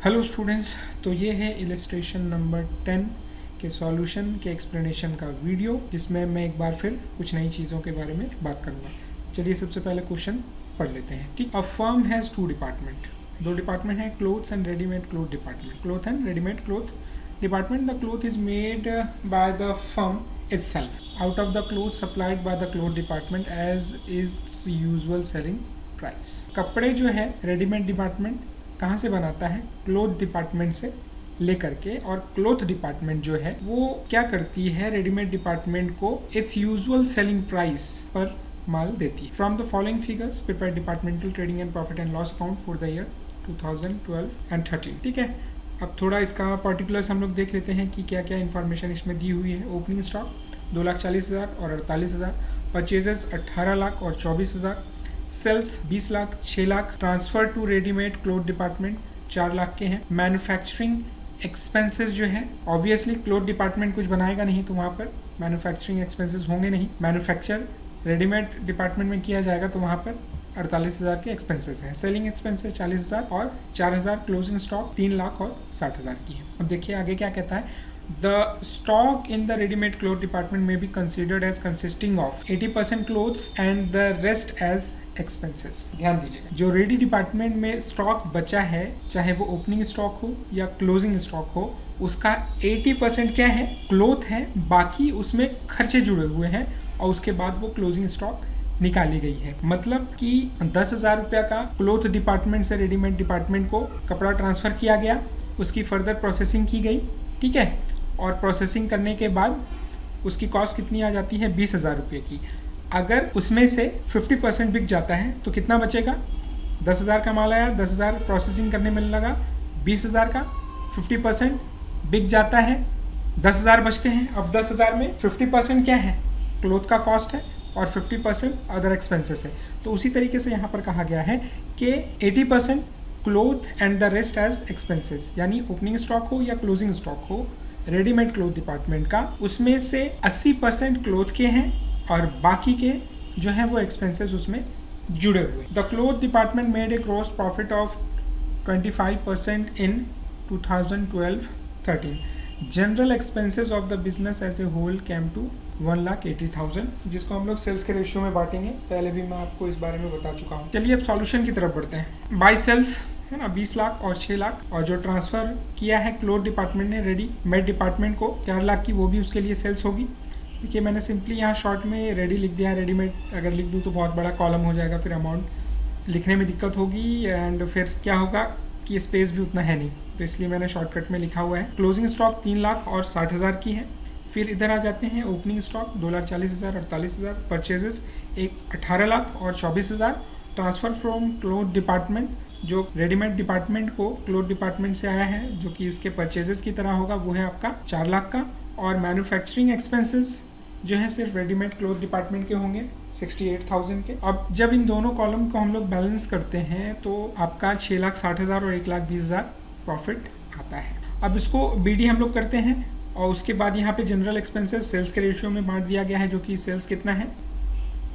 Hello students, तो ये है इलस्ट्रेशन नंबर 10 के सॉल्यूशन के एक्सप्लेनेशन का वीडियो, जिसमें मैं एक बार फिर कुछ नई चीज़ों के बारे में बात करूँगा। चलिए सबसे पहले क्वेश्चन पढ़ लेते हैं। ठीक, a firm has two department, दो डिपार्टमेंट हैं, clothes and readymade cloth department. Cloth and readymade cloth department, the cloth is made by the firm itself out of the clothes supplied by the cloth department as its usual selling price। कपड़े जो है readymade department कहाँ से बनाता है? Cloth department से लेकर के, और क्लोथ डिपार्टमेंट जो है वो क्या करती है? रेडीमेड डिपार्टमेंट को इट्स यूजुअल सेलिंग प्राइस पर माल देती है। From the following figures prepare departmental trading and profit and loss account for the year 2012 and 13। ठीक है, अब थोड़ा इसका पर्टिकुलर्स हम लोग देख लेते हैं कि क्या क्या इन्फॉर्मेशन इसमें दी हुई है। ओपनिंग स्टॉक 2,40,000 और 48,000, परचेजेस 18 लाख और 24,000, sales 20 lakh 6 lakh, transfer to readymade cloth department 4 lakh के हैं। मैन्युफैक्चरिंग एक्सपेंसेस जो है, ऑब्वियसली क्लोथ डिपार्टमेंट कुछ बनाएगा नहीं तो वहाँ पर मैन्युफैक्चरिंग एक्सपेंसेस होंगे नहीं। मैन्युफैक्चर रेडीमेड डिपार्टमेंट में किया जाएगा तो वहाँ पर 48,000 के एक्सपेंसेस हैं। सेलिंग एक्सपेंसेस 40,000 और 4,000, क्लोजिंग स्टॉक 3 लाख और 60,000 की है। अब देखिए आगे क्या कहता है। The stock in the ready-made cloth department may be considered as consisting of 80% clothes and the rest as expenses। ध्यान दीजिएगा, जो रेडी डिपार्टमेंट में स्टॉक बचा है, चाहे वो ओपनिंग स्टॉक हो या क्लोजिंग स्टॉक हो, उसका 80% क्या है? क्लोथ है, बाकी उसमें खर्चे जुड़े हुए हैं और उसके बाद वो क्लोजिंग स्टॉक निकाली गई है। मतलब कि 10,000 रुपया का क्लोथ डिपार्टमेंट से रेडीमेड डिपार्टमेंट को कपड़ा ट्रांसफ़र किया गया, उसकी फर्दर प्रोसेसिंग की गई, ठीक है, और प्रोसेसिंग करने के बाद उसकी कॉस्ट कितनी आ जाती है? 20,000 रुपये की। अगर उसमें से 50% बिक जाता है तो कितना बचेगा? 10,000 का माल आया, 10,000 प्रोसेसिंग करने में लगा, 20,000 का 50% बिक जाता है, 10,000 बचते हैं। अब 10,000 में 50% क्या है? क्लोथ का कॉस्ट है और 50% अदर एक्सपेंसेस है। तो उसी तरीके से यहाँ पर कहा गया है कि 80% cloth and the rest as expenses, यानी ओपनिंग स्टॉक हो या क्लोजिंग स्टॉक हो रेडीमेड क्लोथ डिपार्टमेंट का, उसमें से 80% क्लोथ के हैं और बाकी के जो हैं वो एक्सपेंसेस उसमें जुड़े हुए। The cloth department made a gross profit of 25% in 2012-13। General expenses of the business as a whole came to 1,80,000, जिसको हम लोग सेल्स के रेशियो में बांटेंगे। पहले भी मैं आपको इस बारे में बता चुका हूँ। चलिए अब सॉल्यूशन की तरफ बढ़ते हैं। बाय सेल्स है ना 20 लाख और 6 लाख, और जो ट्रांसफ़र किया है क्लोथ डिपार्टमेंट ने रेडी मेड डिपार्टमेंट को 4 लाख की, वो भी उसके लिए सेल्स होगी। देखिए मैंने सिंपली यहाँ शॉर्ट में रेडी लिख दिया है। रेडीमेड अगर लिख दूँ तो बहुत बड़ा कॉलम हो जाएगा, फिर अमाउंट लिखने में दिक्कत होगी, एंड फिर क्या होगा कि स्पेस भी उतना है नहीं, तो इसलिए मैंने शॉर्टकट में लिखा हुआ है। क्लोजिंग स्टॉक 3 लाख और 60,000 की है। फिर इधर आ जाते हैं ओपनिंग स्टॉक 2,40,000 48,000, परचेजेस 18 लाख और 24,000, ट्रांसफ़र फ्रॉम क्लोथ डिपार्टमेंट, जो रेडीमेड डिपार्टमेंट को क्लोथ डिपार्टमेंट से आया है, जो कि उसके परचेजेस की तरह होगा, वो है आपका 4 लाख का। और मैन्युफैक्चरिंग एक्सपेंसेस जो है सिर्फ रेडीमेड क्लोथ डिपार्टमेंट के होंगे 68,000 के। अब जब इन दोनों कॉलम को हम लोग बैलेंस करते हैं तो आपका 6,60,000 और 1,20,000 प्रॉफिट आता है। अब इसको बीडी हम लोग करते हैं, और उसके बाद यहाँ पे जनरल एक्सपेंसेस सेल्स के रेशियो में बांट दिया गया है, जो कि सेल्स कितना है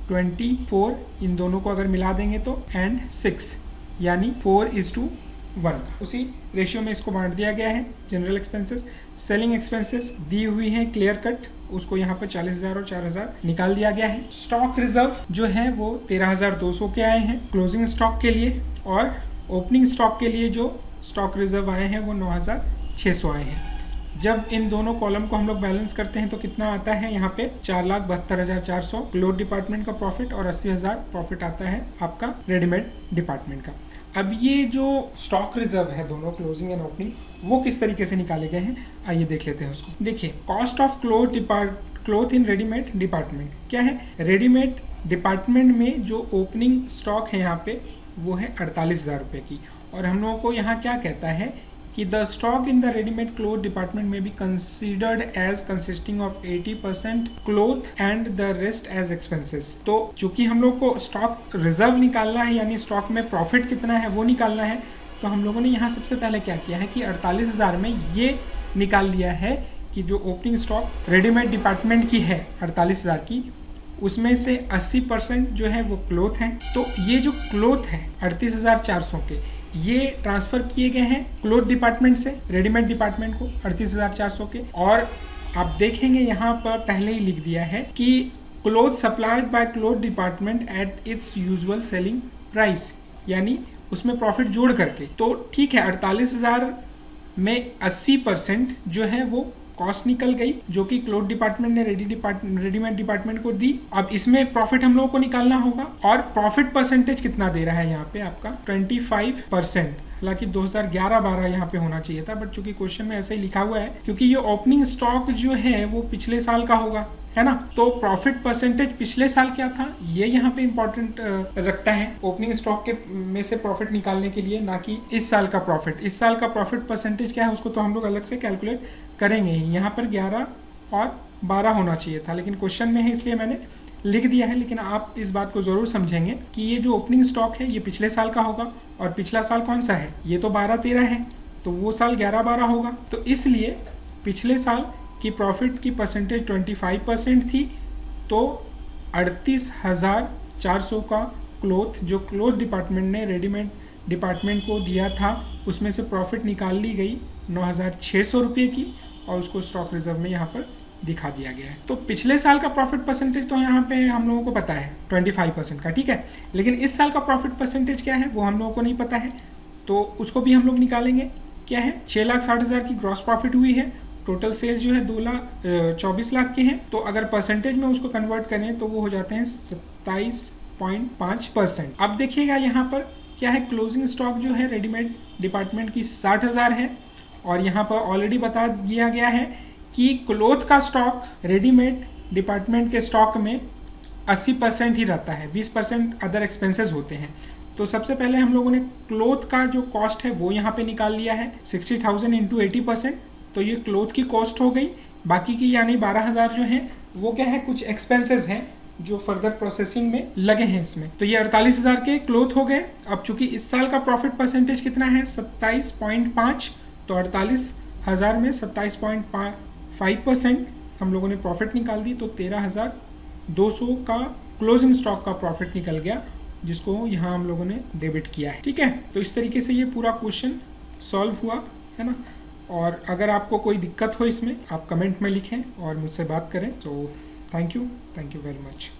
24, इन दोनों को अगर मिला देंगे तो, एंड 6, यानी 4:1 उसी रेशियो में इसको बांट दिया गया है। जनरल एक्सपेंसेस, सेलिंग एक्सपेंसेस दी हुई है क्लियर कट, उसको यहाँ पर 40,000 और 4,000 निकाल दिया गया है। स्टॉक रिजर्व जो है वो 13,200 के आए हैं क्लोजिंग स्टॉक के लिए, और ओपनिंग स्टॉक के लिए जो स्टॉक रिजर्व आए हैं वो 9,600 आए हैं। जब इन दोनों कॉलम को हम लोग बैलेंस करते हैं तो कितना आता है? यहाँ पे 4,72,400 क्लोथ डिपार्टमेंट का प्रॉफिट और 80,000 प्रॉफिट आता है आपका रेडीमेड डिपार्टमेंट का। अब ये जो स्टॉक रिजर्व है दोनों क्लोजिंग एंड ओपनिंग, वो किस तरीके से निकाले गए हैं, आइए देख लेते हैं उसको। देखिए cost of cloth in readymade department क्या है? रेडीमेड डिपार्टमेंट में जो ओपनिंग स्टॉक है यहाँ पे वो है 48,000 रुपये की, और हम लोगों को यहाँ क्या कहता है कि the stock in the readymade cloth department में be considered as consisting of 80% cloth and the rest as expenses. तो चूंकि हम लोग को स्टॉक रिजर्व निकालना है, यानी स्टॉक में प्रॉफिट कितना है वो निकालना है, तो हम लोगों ने यहाँ सबसे पहले क्या किया है कि 48,000 में ये निकाल लिया है कि जो ओपनिंग स्टॉक रेडीमेड डिपार्टमेंट की है 48,000 की, उसमें से 80% जो है वो क्लोथ है। तो ये जो क्लोथ है 38,400 के, ये ट्रांसफर किए गए हैं क्लोथ डिपार्टमेंट से रेडीमेड डिपार्टमेंट को 38,400 के। और आप देखेंगे यहाँ पर पहले ही लिख दिया है कि cloth supplied by cloth department at its usual selling price, यानी उसमें प्रॉफिट जोड़ करके। तो ठीक है, 48,000 में 80% जो है वो कॉस्ट निकल गई, जो कि क्लोथ डिपार्टमेंट ने रेडीमेड डिपार्टमेंट को दी। अब इसमें प्रॉफिट हम लोगों को निकालना होगा, और प्रॉफिट परसेंटेज कितना दे रहा है यहाँ पे आपका 25%। हालांकि 2011-12 यहाँ पे होना चाहिए था, बट चूंकि क्वेश्चन में ऐसा ही लिखा हुआ है, क्योंकि ये ओपनिंग स्टॉक जो है वो पिछले साल का होगा, है ना। तो प्रॉफिट परसेंटेज पिछले साल क्या था ये यहाँ पे इंपॉर्टेंट रखता है ओपनिंग स्टॉक के में से प्रॉफिट निकालने के लिए, ना कि इस साल का प्रॉफिट। इस साल का प्रॉफिट परसेंटेज क्या है उसको तो हम लोग अलग से कैलकुलेट करेंगे ही। यहाँ पर 11 और 12 होना चाहिए था, लेकिन क्वेश्चन में है इसलिए मैंने लिख दिया है। लेकिन आप इस बात को जरूर समझेंगे कि ये जो ओपनिंग स्टॉक है ये पिछले साल का होगा, और पिछला साल कौन सा है, ये तो 12-13 है, तो वो साल 11-12 होगा। तो इसलिए पिछले साल की प्रॉफिट की परसेंटेज 25% थी, तो 38,400 का क्लोथ जो क्लोथ डिपार्टमेंट ने रेडीमेड डिपार्टमेंट को दिया था, उसमें से प्रॉफिट निकाल ली गई 9,600 रुपये की, और उसको स्टॉक रिजर्व में यहाँ पर दिखा दिया गया है। तो पिछले साल का प्रॉफिट परसेंटेज तो यहाँ पे हम लोगों को पता है 25% का, ठीक है। लेकिन इस साल का प्रॉफिट परसेंटेज क्या है वो हम लोगों को नहीं पता है, तो उसको भी हम लोग निकालेंगे। क्या है, 6,60,000 की ग्रॉस प्रॉफिट हुई है, टोटल सेल्स जो है 24 लाख के हैं। तो अगर परसेंटेज में उसको कन्वर्ट करें तो वो हो जाते हैं 27.5%। अब देखिएगा यहाँ पर क्या है, क्लोजिंग स्टॉक जो है रेडीमेड डिपार्टमेंट की 60,000 है, और यहाँ पर ऑलरेडी बता दिया गया है कि क्लोथ का स्टॉक रेडीमेड डिपार्टमेंट के स्टॉक में 80% ही रहता है, 20% अदर एक्सपेंसेस होते हैं। तो सबसे पहले हम लोगों ने क्लोथ का जो कॉस्ट है वो यहाँ पे निकाल लिया है 60,000 इंटू 80%, तो ये क्लोथ की कॉस्ट हो गई। बाकी की यानी 12,000 जो है वो क्या है, कुछ एक्सपेंसेस हैं जो फर्दर प्रोसेसिंग में लगे हैं इसमें। तो ये 48,000 के क्लोथ हो गए। अब चूंकि इस साल का प्रॉफिट परसेंटेज कितना है 27.5, तो 48,000 में 27.5% हम लोगों ने प्रॉफिट निकाल दी, तो 13,200 का क्लोजिंग स्टॉक का प्रॉफिट निकल गया, जिसको यहाँ हम लोगों ने डेबिट किया है, ठीक है। तो इस तरीके से ये पूरा क्वेश्चन सॉल्व हुआ है ना। और अगर आपको कोई दिक्कत हो इसमें, आप कमेंट में लिखें और मुझसे बात करें। तो थैंक यू वेरी मच।